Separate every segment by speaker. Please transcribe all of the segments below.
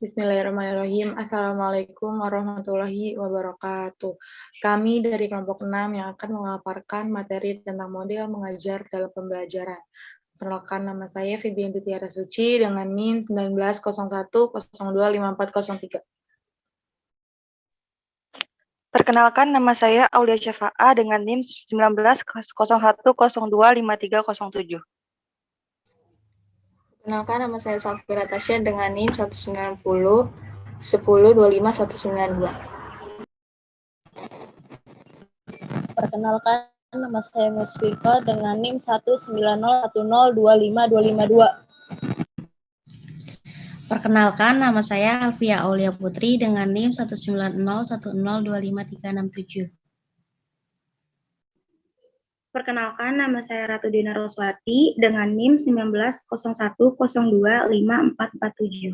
Speaker 1: Bismillahirrahmanirrahim. Assalamualaikum warahmatullahi wabarakatuh. Kami dari kelompok 6 yang akan memaparkan materi tentang model mengajar dalam pembelajaran. Perkenalkan, nama saya Febian Tiara Suci dengan NIM 1901025403.
Speaker 2: Perkenalkan, nama saya Aulia Syafa'a dengan NIM 1901025307.
Speaker 3: Perkenalkan, nama saya Safira Tasya dengan NIM 19010259192.
Speaker 4: Perkenalkan, nama saya Musfika dengan NIM 19010255252.
Speaker 5: Perkenalkan, nama saya Alfia Aulia Putri dengan NIM 19010253667.
Speaker 6: Perkenalkan, nama saya Ratu Dina Roswati dengan NIM 1901025447.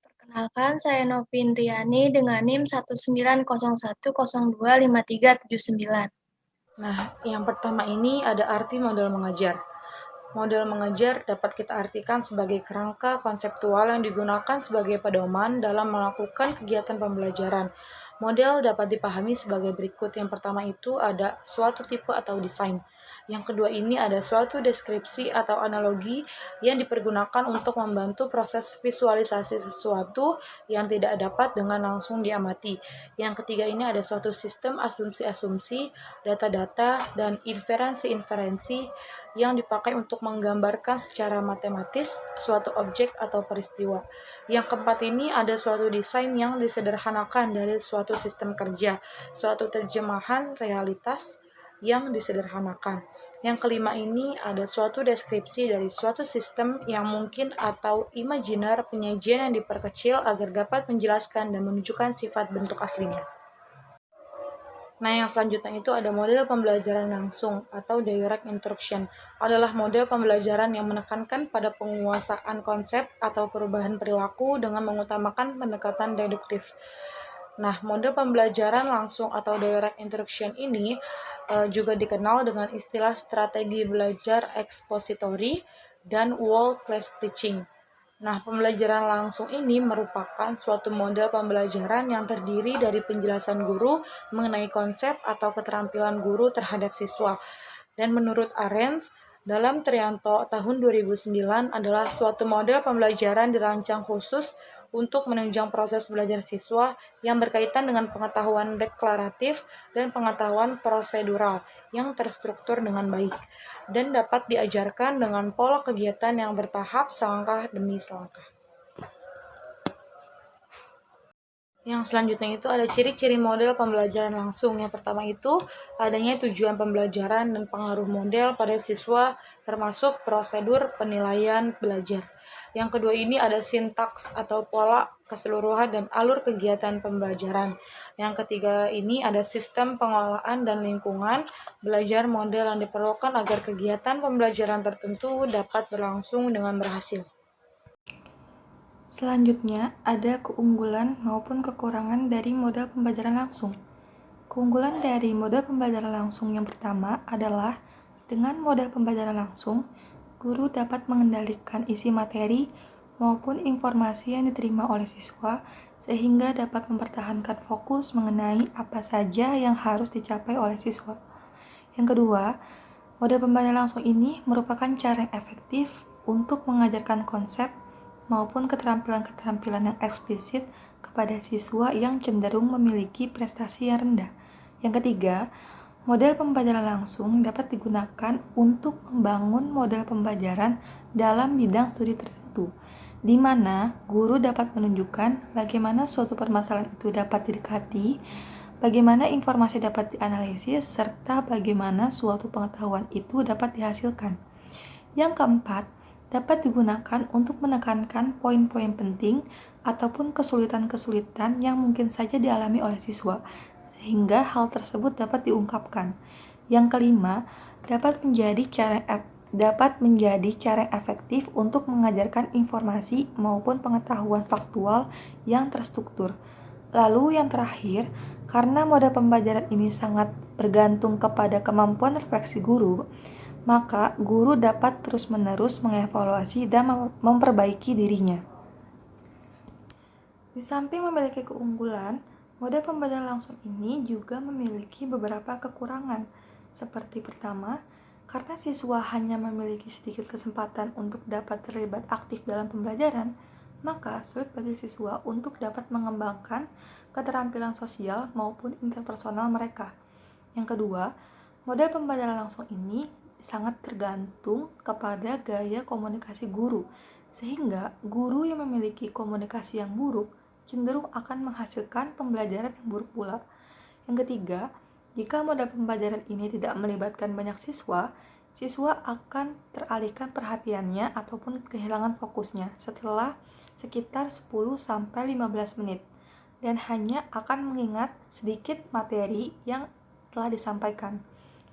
Speaker 7: Perkenalkan, saya Novin Riani dengan NIM 1901025379.
Speaker 1: Nah, yang pertama ini ada arti model mengajar. Model mengajar dapat kita artikan sebagai kerangka konseptual yang digunakan sebagai pedoman dalam melakukan kegiatan pembelajaran. Model dapat dipahami sebagai berikut. Yang pertama itu ada suatu tipe atau desain. Yang kedua ini ada suatu deskripsi atau analogi yang dipergunakan untuk membantu proses visualisasi sesuatu yang tidak dapat dengan langsung diamati. Yang ketiga ini ada suatu sistem asumsi-asumsi, data-data, dan inferensi-inferensi yang dipakai untuk menggambarkan secara matematis suatu objek atau peristiwa. Yang keempat ini ada suatu desain yang disederhanakan dari suatu sistem kerja, suatu terjemahan realitas yang disederhanakan. Yang kelima ini ada suatu deskripsi dari suatu sistem yang mungkin atau imajiner, penyajian yang diperkecil agar dapat menjelaskan dan menunjukkan sifat bentuk aslinya. Nah, yang selanjutnya itu ada model pembelajaran langsung atau direct instruction. Adalah model pembelajaran yang menekankan pada penguasaan konsep atau perubahan perilaku dengan mengutamakan pendekatan deduktif. Nah, model pembelajaran langsung atau direct instruction ini juga dikenal dengan istilah strategi belajar ekspositori dan whole class teaching. Nah, pembelajaran langsung ini merupakan suatu model pembelajaran yang terdiri dari penjelasan guru mengenai konsep atau keterampilan guru terhadap siswa. Dan menurut Arens, dalam Trianto tahun 2009 adalah suatu model pembelajaran dirancang khusus untuk menunjang proses belajar siswa yang berkaitan dengan pengetahuan deklaratif dan pengetahuan prosedural yang terstruktur dengan baik dan dapat diajarkan dengan pola kegiatan yang bertahap selangkah demi selangkah. Yang selanjutnya itu ada ciri-ciri model pembelajaran langsung. Yang pertama itu adanya tujuan pembelajaran dan pengaruh model pada siswa termasuk prosedur penilaian belajar. Yang kedua ini ada sintaks atau pola keseluruhan dan alur kegiatan pembelajaran. Yang ketiga ini ada sistem pengelolaan dan lingkungan belajar model yang diperlukan agar kegiatan pembelajaran tertentu dapat berlangsung dengan berhasil.
Speaker 8: Selanjutnya, ada keunggulan maupun kekurangan dari model pembelajaran langsung. Keunggulan dari model pembelajaran langsung yang pertama adalah dengan model pembelajaran langsung, guru dapat mengendalikan isi materi maupun informasi yang diterima oleh siswa sehingga dapat mempertahankan fokus mengenai apa saja yang harus dicapai oleh siswa. Yang kedua, model pembelajaran langsung ini merupakan cara yang efektif untuk mengajarkan konsep maupun keterampilan-keterampilan yang eksplisit kepada siswa yang cenderung memiliki prestasi yang rendah. Yang ketiga, model pembelajaran langsung dapat digunakan untuk membangun model pembelajaran dalam bidang studi tertentu, di mana guru dapat menunjukkan bagaimana suatu permasalahan itu dapat didekati, bagaimana informasi dapat dianalisis, serta bagaimana suatu pengetahuan itu dapat dihasilkan. Yang keempat, dapat digunakan untuk menekankan poin-poin penting ataupun kesulitan-kesulitan yang mungkin saja dialami oleh siswa, sehingga hal tersebut dapat diungkapkan. Yang kelima, dapat menjadi cara efektif untuk mengajarkan informasi maupun pengetahuan faktual yang terstruktur. Lalu yang terakhir, karena model pembelajaran ini sangat bergantung kepada kemampuan refleksi guru, maka guru dapat terus-menerus mengevaluasi dan memperbaiki dirinya. Di samping memiliki keunggulan, model pembelajaran langsung ini juga memiliki beberapa kekurangan. Seperti pertama, karena siswa hanya memiliki sedikit kesempatan untuk dapat terlibat aktif dalam pembelajaran, maka sulit bagi siswa untuk dapat mengembangkan keterampilan sosial maupun interpersonal mereka. Yang kedua, model pembelajaran langsung ini sangat tergantung kepada gaya komunikasi guru, sehingga guru yang memiliki komunikasi yang buruk cenderung akan menghasilkan pembelajaran yang buruk pula. Yang ketiga, jika model pembelajaran ini tidak melibatkan banyak siswa, siswa akan teralihkan perhatiannya ataupun kehilangan fokusnya setelah sekitar 10-15 menit dan hanya akan mengingat sedikit materi yang telah disampaikan.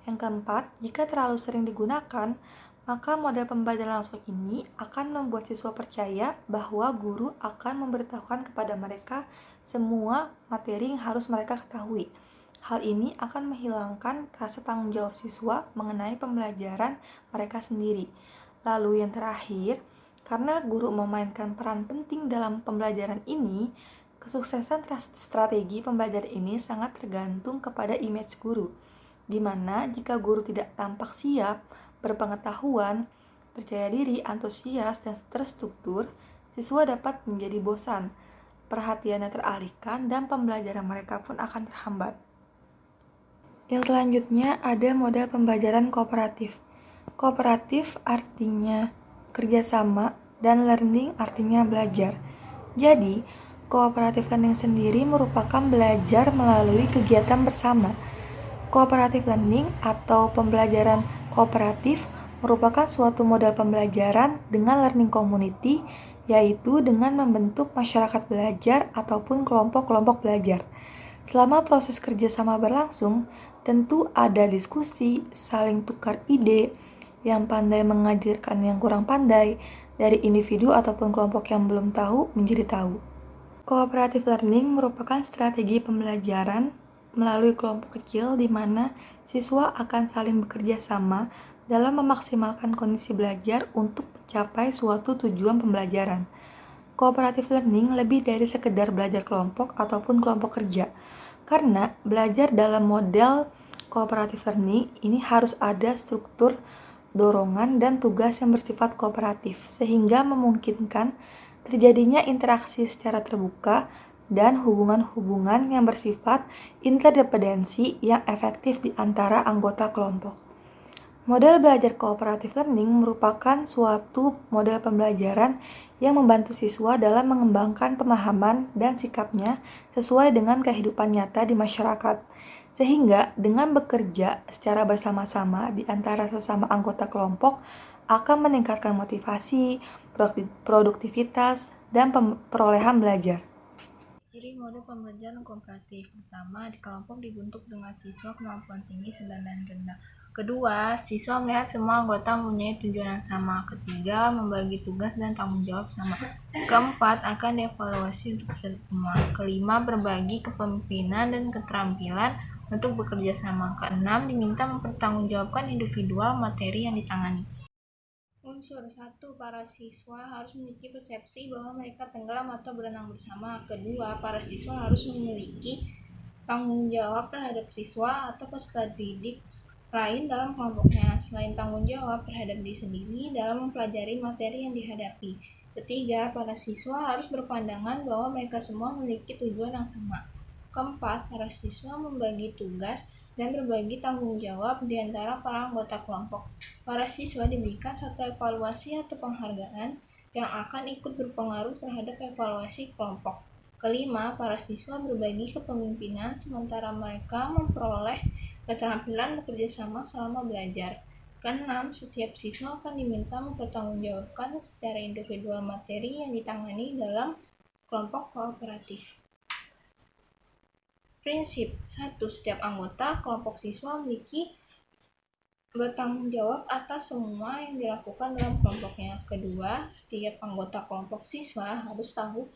Speaker 8: Yang keempat, jika terlalu sering digunakan, maka model pembelajaran langsung ini akan membuat siswa percaya bahwa guru akan memberitahukan kepada mereka semua materi yang harus mereka ketahui. Hal ini akan menghilangkan rasa tanggung jawab siswa mengenai pembelajaran mereka sendiri. Lalu yang terakhir, karena guru memainkan peran penting dalam pembelajaran ini, kesuksesan strategi pembelajaran ini sangat tergantung kepada image guru, di mana jika guru tidak tampak siap, berpengetahuan, percaya diri, antusias, dan terstruktur, siswa dapat menjadi bosan, perhatiannya teralihkan, dan pembelajaran mereka pun akan terhambat. Yang selanjutnya ada model pembelajaran kooperatif. Kooperatif artinya kerjasama dan learning artinya belajar. Jadi, cooperative learning sendiri merupakan belajar melalui kegiatan bersama. Cooperative learning atau pembelajaran kooperatif merupakan suatu model pembelajaran dengan learning community, yaitu dengan membentuk masyarakat belajar ataupun kelompok-kelompok belajar. Selama proses kerjasama berlangsung, tentu ada diskusi, saling tukar ide, yang pandai mengajarkan yang kurang pandai, dari individu ataupun kelompok yang belum tahu menjadi tahu. Cooperative learning merupakan strategi pembelajaran melalui kelompok kecil di mana siswa akan saling bekerja sama dalam memaksimalkan kondisi belajar untuk mencapai suatu tujuan pembelajaran. Cooperative learning lebih dari sekedar belajar kelompok ataupun kelompok kerja, karena belajar dalam model cooperative learning ini harus ada struktur, dorongan, dan tugas yang bersifat kooperatif, sehingga memungkinkan terjadinya interaksi secara terbuka dan hubungan-hubungan yang bersifat interdependensi yang efektif di antara anggota kelompok. Model belajar cooperative learning merupakan suatu model pembelajaran yang membantu siswa dalam mengembangkan pemahaman dan sikapnya sesuai dengan kehidupan nyata di masyarakat. Sehingga dengan bekerja secara bersama-sama di antara sesama anggota kelompok akan meningkatkan motivasi, produktivitas, dan perolehan belajar.
Speaker 9: Ciri model pembelajaran kooperatif. Pertama, di kelompok dibentuk dengan siswa kemampuan tinggi, sedang, dan rendah. Kedua, siswa melihat semua anggota mempunyai tujuan yang sama. Ketiga, membagi tugas dan tanggung jawab sama. Keempat, akan dievaluasi untuk semua. Kelima, berbagi kepemimpinan dan keterampilan untuk bekerja sama. Keenam, diminta mempertanggungjawabkan individual materi yang ditangani. Unsur 1. Para siswa harus memiliki persepsi bahwa mereka tenggelam atau berenang bersama. Kedua, para siswa harus memiliki tanggung jawab terhadap siswa atau peserta didik lain dalam kelompoknya, selain tanggung jawab terhadap diri sendiri dalam mempelajari materi yang dihadapi. Ketiga, para siswa harus berpandangan bahwa mereka semua memiliki tujuan yang sama. Keempat, para siswa membagi tugas dan berbagi tanggung jawab di antara para anggota kelompok. Para siswa diberikan satu evaluasi atau penghargaan yang akan ikut berpengaruh terhadap evaluasi kelompok. Kelima, para siswa berbagi kepemimpinan sementara mereka memperoleh keterampilan bekerja sama selama belajar. Keenam, setiap siswa akan diminta mempertanggungjawabkan secara individual materi yang ditangani dalam kelompok kooperatif. Prinsip 1. Setiap anggota kelompok siswa memiliki bertanggung jawab atas semua yang dilakukan dalam kelompoknya. Kedua, setiap anggota kelompok siswa harus tahu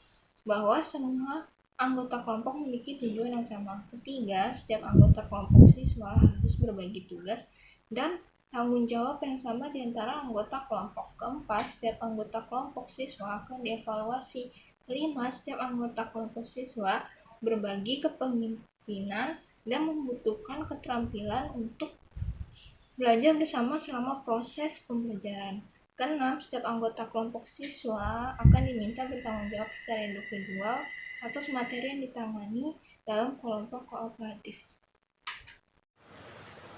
Speaker 9: bahwa semua anggota kelompok memiliki tujuan yang sama. Ketiga, setiap anggota kelompok siswa harus berbagi tugas dan tanggung jawab yang sama di antara anggota kelompok. Keempat, setiap anggota kelompok siswa akan dievaluasi. Kelima, setiap anggota kelompok siswa berbagi kepemimpinan dan membutuhkan keterampilan untuk belajar bersama selama proses pembelajaran. Keenam, setiap anggota kelompok siswa akan diminta bertanggung jawab secara individual atas materi yang ditangani dalam kelompok kooperatif.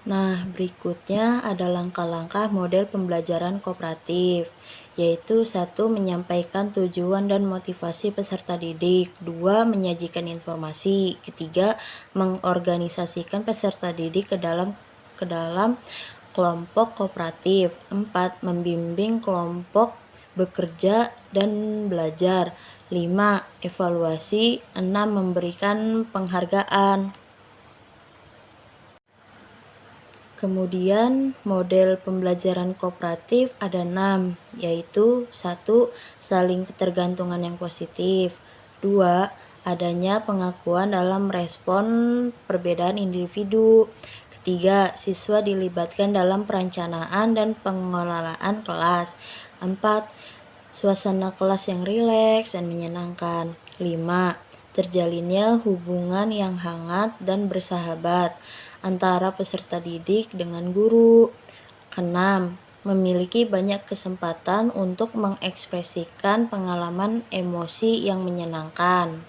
Speaker 10: Nah, berikutnya ada langkah-langkah model pembelajaran kooperatif, yaitu 1. Menyampaikan tujuan dan motivasi peserta didik, 2. Menyajikan informasi, 3. Mengorganisasikan peserta didik ke dalam kelompok kooperatif, 4. Membimbing kelompok bekerja dan belajar, 5. Evaluasi, 6. Memberikan penghargaan. Kemudian model pembelajaran kooperatif ada 6, yaitu 1. Saling ketergantungan yang positif, 2. Adanya pengakuan dalam respon perbedaan individu, 3. Siswa dilibatkan dalam perencanaan dan pengelolaan kelas, 4. Suasana kelas yang rileks dan menyenangkan, 5. Terjalinnya hubungan yang hangat dan bersahabat antara peserta didik dengan guru. Keenam, memiliki banyak kesempatan untuk mengekspresikan pengalaman emosi yang menyenangkan.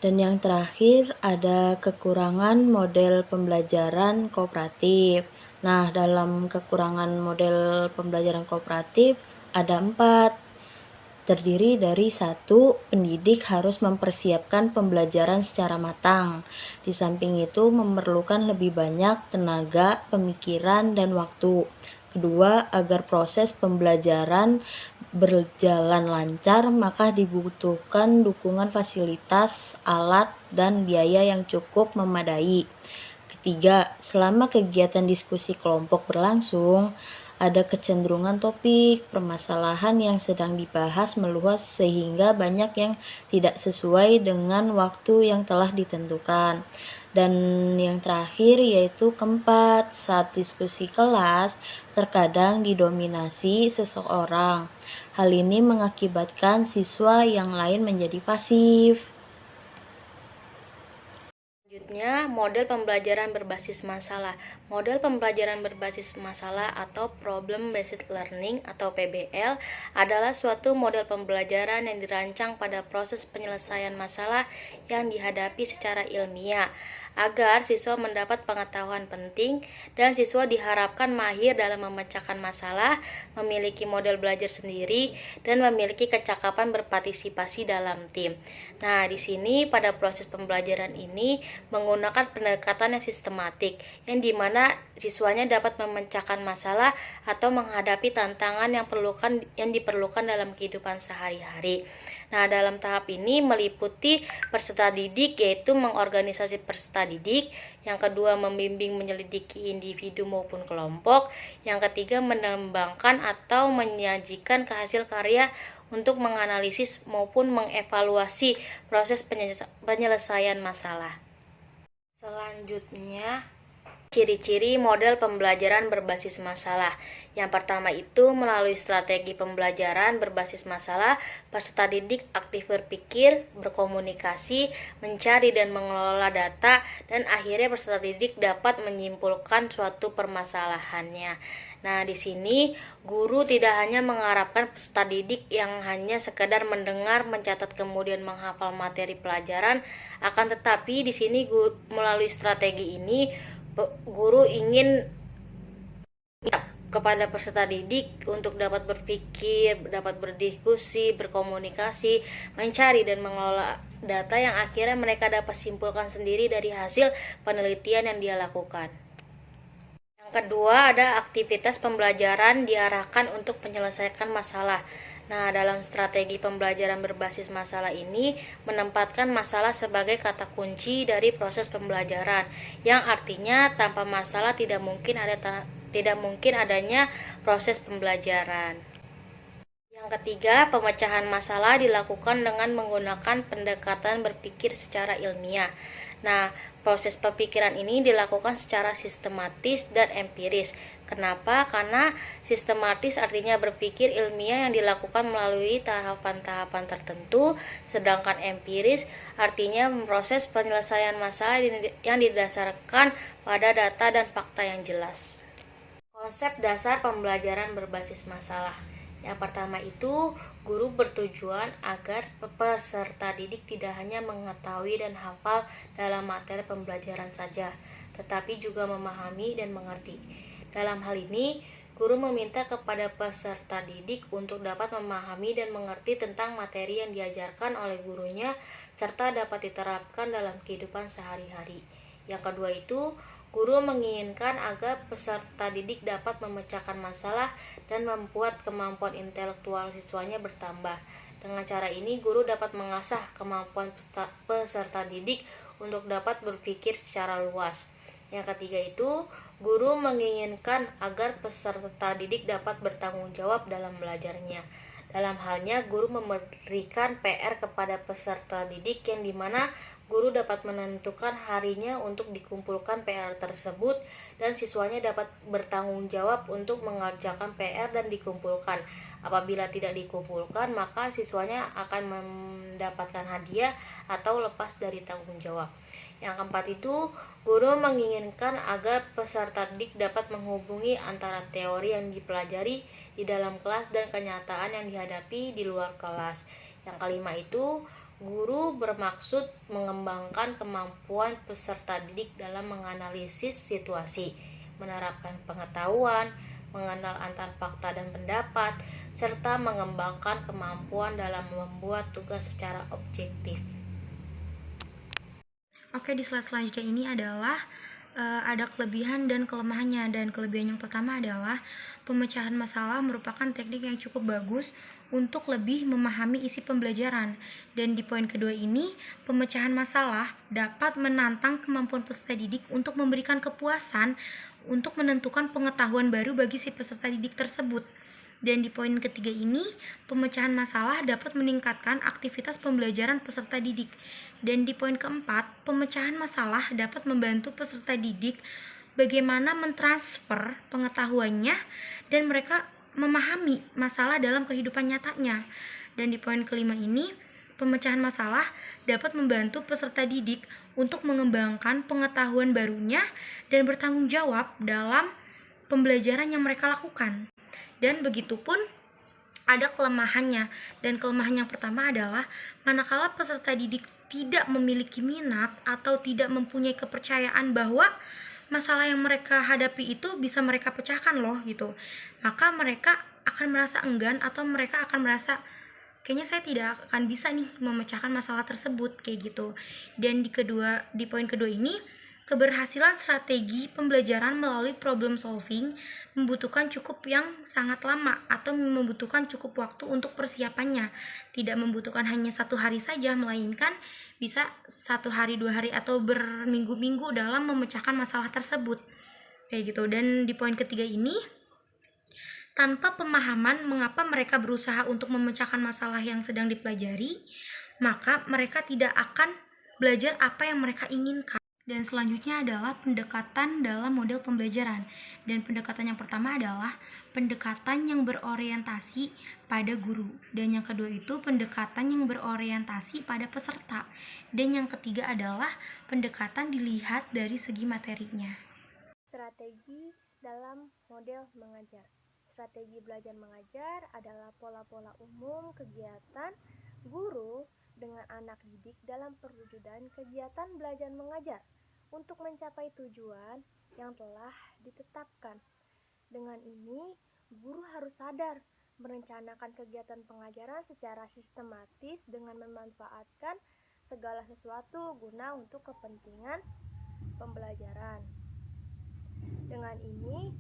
Speaker 10: Dan yang terakhir ada kekurangan model pembelajaran kooperatif. Nah, dalam kekurangan model pembelajaran kooperatif ada 4. Terdiri dari 1. Pendidik harus mempersiapkan pembelajaran secara matang. Di samping itu memerlukan lebih banyak tenaga, pemikiran, dan waktu. Kedua, agar proses pembelajaran berjalan lancar, maka dibutuhkan dukungan fasilitas, alat, dan biaya yang cukup memadai. Ketiga, selama kegiatan diskusi kelompok berlangsung, ada kecenderungan topik permasalahan yang sedang dibahas meluas sehingga banyak yang tidak sesuai dengan waktu yang telah ditentukan. Dan yang terakhir yaitu keempat, saat diskusi kelas terkadang didominasi seseorang. Hal ini mengakibatkan siswa yang lain menjadi pasif.
Speaker 11: Selanjutnya, model pembelajaran berbasis masalah. Model pembelajaran berbasis masalah atau Problem Based Learning atau PBL adalah suatu model pembelajaran yang dirancang pada proses penyelesaian masalah yang dihadapi secara ilmiah agar siswa mendapat pengetahuan penting dan siswa diharapkan mahir dalam memecahkan masalah, memiliki model belajar sendiri, dan memiliki kecakapan berpartisipasi dalam tim. Nah, di sini pada proses pembelajaran ini menggunakan pendekatan yang sistematik, yang dimana siswanya dapat memecahkan masalah atau menghadapi tantangan yang diperlukan dalam kehidupan sehari-hari. Nah, dalam tahap ini meliputi peserta didik, yaitu mengorganisasi peserta didik. Yang kedua, membimbing menyelidiki individu maupun kelompok. Yang ketiga, mengembangkan atau menyajikan hasil karya untuk menganalisis maupun mengevaluasi proses penyelesaian masalah. Selanjutnya, ciri-ciri model pembelajaran berbasis masalah. Yang pertama itu melalui strategi pembelajaran berbasis masalah, peserta didik aktif berpikir, berkomunikasi, mencari dan mengelola data, dan akhirnya peserta didik dapat menyimpulkan suatu permasalahannya. Nah, di sini guru tidak hanya mengharapkan peserta didik yang hanya sekedar mendengar, mencatat, kemudian menghafal materi pelajaran, akan tetapi di sini melalui strategi ini guru ingin kepada peserta didik untuk dapat berpikir, dapat berdiskusi, berkomunikasi, mencari dan mengelola data yang akhirnya mereka dapat simpulkan sendiri dari hasil penelitian yang dia lakukan. Yang kedua, ada aktivitas pembelajaran diarahkan untuk menyelesaikan masalah. Nah, dalam strategi pembelajaran berbasis masalah ini menempatkan masalah sebagai kata kunci dari proses pembelajaran, yang artinya tanpa masalah tidak mungkin adanya proses pembelajaran. Yang ketiga, pemecahan masalah dilakukan dengan menggunakan pendekatan berpikir secara ilmiah. Nah, proses pemikiran ini dilakukan secara sistematis dan empiris. Kenapa? Karena sistematis artinya berpikir ilmiah yang dilakukan melalui tahapan-tahapan tertentu, sedangkan empiris artinya proses penyelesaian masalah yang didasarkan pada data dan fakta yang jelas. Konsep dasar pembelajaran berbasis masalah. Yang pertama itu, guru bertujuan agar peserta didik tidak hanya mengetahui dan hafal dalam materi pembelajaran saja, tetapi juga memahami dan mengerti. Dalam hal ini, guru meminta kepada peserta didik untuk dapat memahami dan mengerti tentang materi yang diajarkan oleh gurunya, serta dapat diterapkan dalam kehidupan sehari-hari. Yang kedua itu, guru menginginkan agar peserta didik dapat memecahkan masalah dan membuat kemampuan intelektual siswanya bertambah. Dengan cara ini, guru dapat mengasah kemampuan peserta didik untuk dapat berpikir secara luas. Yang ketiga itu, guru menginginkan agar peserta didik dapat bertanggung jawab dalam belajarnya. Dalam halnya, guru memberikan PR kepada peserta didik yang dimana guru dapat menentukan harinya untuk dikumpulkan PR tersebut dan siswanya dapat bertanggung jawab untuk mengerjakan PR dan dikumpulkan. Apabila tidak dikumpulkan, maka siswanya akan mendapatkan hadiah atau lepas dari tanggung jawab. Yang keempat itu, guru menginginkan agar peserta didik dapat menghubungi antara teori yang dipelajari di dalam kelas dan kenyataan yang dihadapi di luar kelas. Yang kelima itu, guru bermaksud mengembangkan kemampuan peserta didik dalam menganalisis situasi, menerapkan pengetahuan, mengenal antar fakta dan pendapat, serta mengembangkan kemampuan dalam membuat tugas secara objektif.
Speaker 1: Oke, di slide selanjutnya ini adalah ada kelebihan dan kelemahannya. Dan kelebihan yang pertama adalah pemecahan masalah merupakan teknik yang cukup bagus untuk lebih memahami isi pembelajaran. Dan di poin kedua ini, pemecahan masalah dapat menantang kemampuan peserta didik untuk memberikan kepuasan untuk menentukan pengetahuan baru bagi si peserta didik tersebut. Dan di poin ketiga ini, pemecahan masalah dapat meningkatkan aktivitas pembelajaran peserta didik. Dan di poin keempat, pemecahan masalah dapat membantu peserta didik bagaimana mentransfer pengetahuannya dan mereka memahami masalah dalam kehidupan nyatanya. Dan di poin kelima ini, pemecahan masalah dapat membantu peserta didik untuk mengembangkan pengetahuan barunya dan bertanggung jawab dalam pembelajaran yang mereka lakukan. Dan begitu pun ada kelemahannya. Dan kelemahan yang pertama adalah manakala peserta didik tidak memiliki minat atau tidak mempunyai kepercayaan bahwa masalah yang mereka hadapi itu bisa mereka pecahkan loh gitu, maka mereka akan merasa enggan atau mereka akan merasa kayaknya saya tidak akan bisa nih memecahkan masalah tersebut kayak gitu. Dan di poin kedua ini, keberhasilan strategi pembelajaran melalui problem solving membutuhkan cukup yang sangat lama atau membutuhkan cukup waktu untuk persiapannya. Tidak membutuhkan hanya 1 hari saja, melainkan bisa 1 hari, 2 hari, atau berminggu-minggu dalam memecahkan masalah tersebut. Kayak gitu. Dan di poin ketiga ini, tanpa pemahaman mengapa mereka berusaha untuk memecahkan masalah yang sedang dipelajari, maka mereka tidak akan belajar apa yang mereka inginkan. Dan selanjutnya adalah pendekatan dalam model pembelajaran. Dan pendekatan yang pertama adalah pendekatan yang berorientasi pada guru. Dan yang kedua itu pendekatan yang berorientasi pada peserta. Dan yang ketiga adalah pendekatan dilihat dari segi materinya.
Speaker 12: Strategi dalam model mengajar. Strategi belajar mengajar adalah pola-pola umum kegiatan guru dengan anak didik dalam perwujudan kegiatan belajar mengajar untuk mencapai tujuan yang telah ditetapkan. Dengan ini, guru harus sadar merencanakan kegiatan pengajaran secara sistematis dengan memanfaatkan segala sesuatu guna untuk kepentingan pembelajaran. Dengan ini,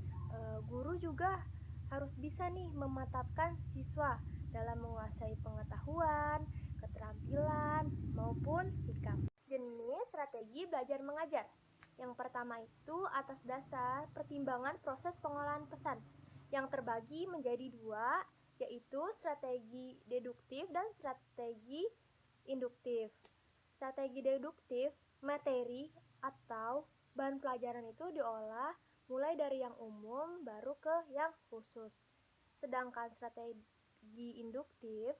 Speaker 12: guru juga harus bisa nih mematapkan siswa dalam menguasai pengetahuan, keterampilan, maupun sikap. Jenis strategi belajar mengajar. Yang pertama itu atas dasar pertimbangan proses pengolahan pesan yang terbagi menjadi 2, yaitu strategi deduktif dan strategi induktif. Strategi deduktif materi atau bahan pelajaran itu diolah mulai dari yang umum baru ke yang khusus. Sedangkan strategi induktif,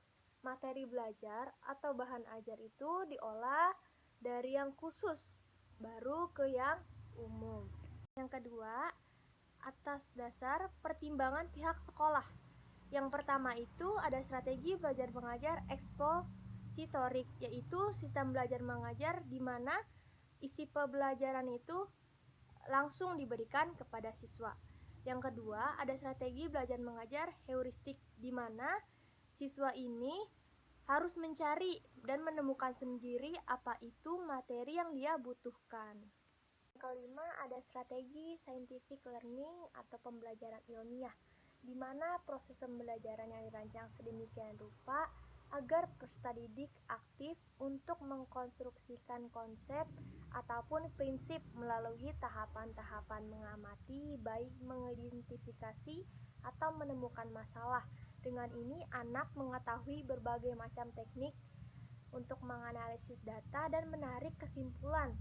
Speaker 12: materi belajar atau bahan ajar itu diolah dari yang khusus baru ke yang umum. Yang kedua, atas dasar pertimbangan pihak sekolah. Yang pertama itu ada strategi belajar mengajar ekspositorik, yaitu sistem belajar mengajar di mana isi pembelajaran itu langsung diberikan kepada siswa. Yang kedua, ada strategi belajar mengajar heuristik, di mana siswa ini harus mencari dan menemukan sendiri apa itu materi yang dia butuhkan. Yang kelima, ada strategi scientific learning atau pembelajaran ilmiah, di mana proses pembelajaran yang dirancang sedemikian rupa agar peserta didik aktif untuk mengkonstruksikan konsep ataupun prinsip melalui tahapan-tahapan mengamati, baik mengidentifikasi atau menemukan masalah. Dengan ini, anak mengetahui berbagai macam teknik untuk menganalisis data dan menarik kesimpulan.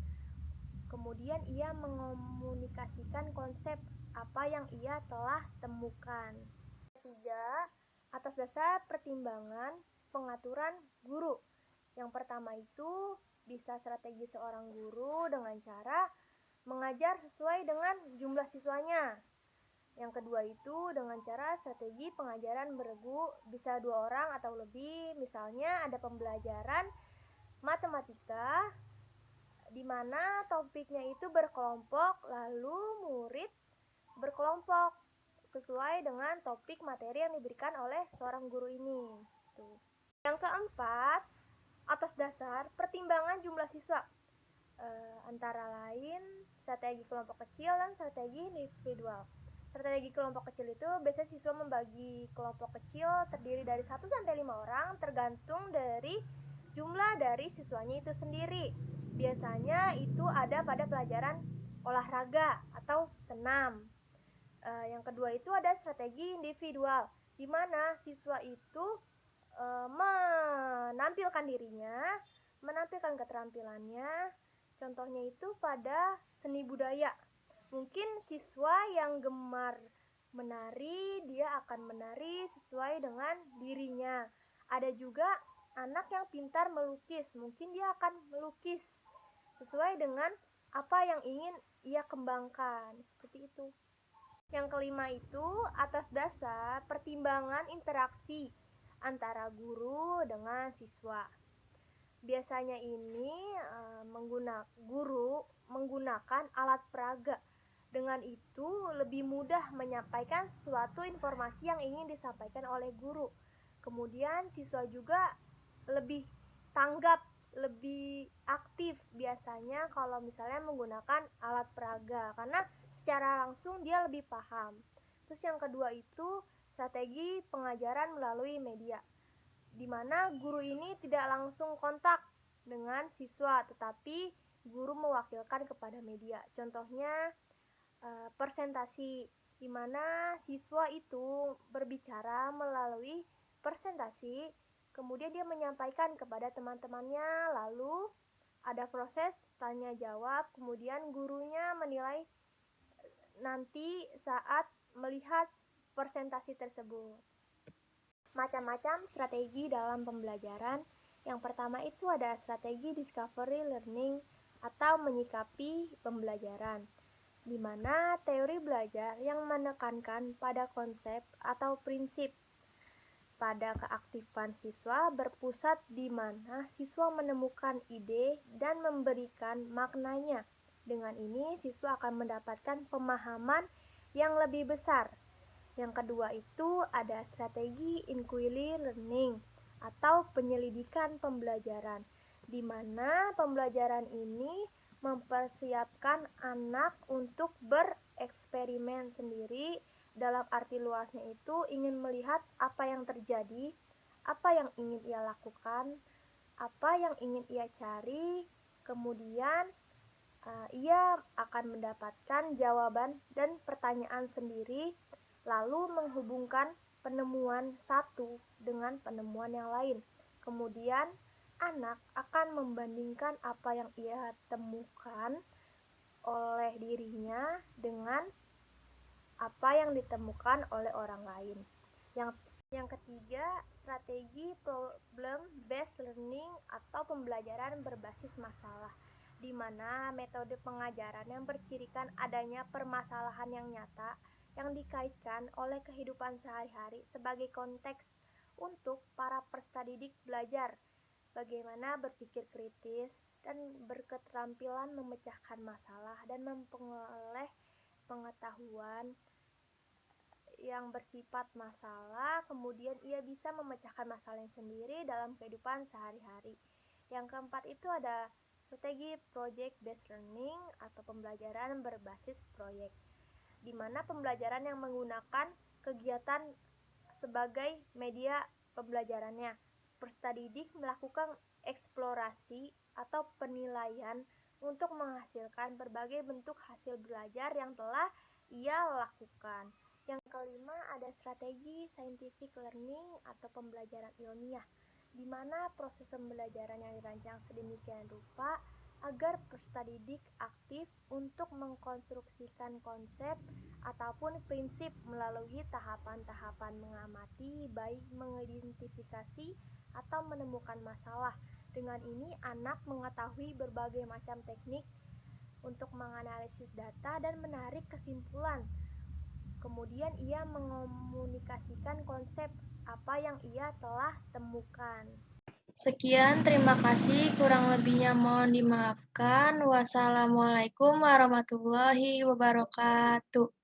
Speaker 12: Kemudian ia mengomunikasikan konsep apa yang ia telah temukan. Ketiga, atas dasar pertimbangan pengaturan guru. Yang pertama itu bisa strategi seorang guru dengan cara mengajar sesuai dengan jumlah siswanya. Yang kedua itu dengan cara strategi pengajaran beregu, bisa 2 orang atau lebih. Misalnya ada pembelajaran matematika di mana topiknya itu berkelompok, lalu murid berkelompok sesuai dengan topik materi yang diberikan oleh seorang guru ini. Yang keempat, atas dasar pertimbangan jumlah siswa, antara lain strategi kelompok kecil dan strategi individual. Strategi kelompok kecil itu biasanya siswa membagi kelompok kecil terdiri dari 1 sampai 5 orang tergantung dari jumlah dari siswanya itu sendiri. Biasanya itu ada pada pelajaran olahraga atau senam. Yang kedua itu ada strategi individual, di mana siswa itu menampilkan dirinya, menampilkan keterampilannya. Contohnya itu pada seni budaya. Mungkin siswa yang gemar menari, dia akan menari sesuai dengan dirinya. Ada juga anak yang pintar melukis, mungkin dia akan melukis sesuai dengan apa yang ingin ia kembangkan, seperti itu. Yang kelima itu atas dasar pertimbangan interaksi antara guru dengan siswa. Biasanya ini guru menggunakan alat peraga. Dengan itu lebih mudah menyampaikan suatu informasi yang ingin disampaikan oleh guru. Kemudian siswa juga lebih tanggap, lebih aktif biasanya kalau misalnya menggunakan alat peraga, karena secara langsung dia lebih paham. Terus yang kedua itu strategi pengajaran melalui media, di mana guru ini tidak langsung kontak dengan siswa, tetapi guru mewakilkan kepada media. Contohnya presentasi, di mana siswa itu berbicara melalui presentasi, kemudian dia menyampaikan kepada teman-temannya, lalu ada proses tanya jawab, kemudian gurunya menilai nanti saat melihat presentasi tersebut. Macam-macam strategi dalam pembelajaran. Yang pertama itu ada strategi discovery learning atau menyikapi pembelajaran, di mana teori belajar yang menekankan pada konsep atau prinsip. Pada keaktifan siswa berpusat di mana siswa menemukan ide dan memberikan maknanya. Dengan ini siswa akan mendapatkan pemahaman yang lebih besar. Yang kedua itu ada strategi inquiry learning atau penyelidikan pembelajaran, di mana pembelajaran ini mempersiapkan anak untuk bereksperimen sendiri. Dalam arti luasnya itu ingin melihat apa yang terjadi, apa yang ingin ia lakukan, apa yang ingin ia cari, kemudian ia akan mendapatkan jawaban dan pertanyaan sendiri, lalu menghubungkan penemuan satu dengan penemuan yang lain. Kemudian anak akan membandingkan apa yang ia temukan oleh dirinya dengan apa yang ditemukan oleh orang lain. Yang ketiga, strategi problem based learning atau pembelajaran berbasis masalah, di mana metode pengajaran yang bercirikan adanya permasalahan yang nyata yang dikaitkan oleh kehidupan sehari-hari sebagai konteks untuk para peserta didik belajar bagaimana berpikir kritis dan berketerampilan memecahkan masalah dan memperoleh pengetahuan yang bersifat masalah, kemudian ia bisa memecahkan masalahnya sendiri dalam kehidupan sehari-hari. Yang keempat itu ada strategi project based learning atau pembelajaran berbasis proyek, di mana pembelajaran yang menggunakan kegiatan sebagai media pembelajarannya. Peserta didik melakukan eksplorasi atau penilaian untuk menghasilkan berbagai bentuk hasil belajar yang telah ia lakukan. Yang kelima ada strategi scientific learning atau pembelajaran ilmiah, di mana proses pembelajaran yang dirancang sedemikian rupa agar peserta didik aktif untuk mengkonstruksikan konsep ataupun prinsip melalui tahapan-tahapan mengamati, baik mengidentifikasi atau menemukan masalah. Dengan ini, anak mengetahui berbagai macam teknik untuk menganalisis data dan menarik kesimpulan. Kemudian ia mengomunikasikan konsep apa yang ia telah temukan.
Speaker 7: Sekian, terima kasih. Kurang lebihnya mohon dimaafkan. Wassalamualaikum warahmatullahi wabarakatuh.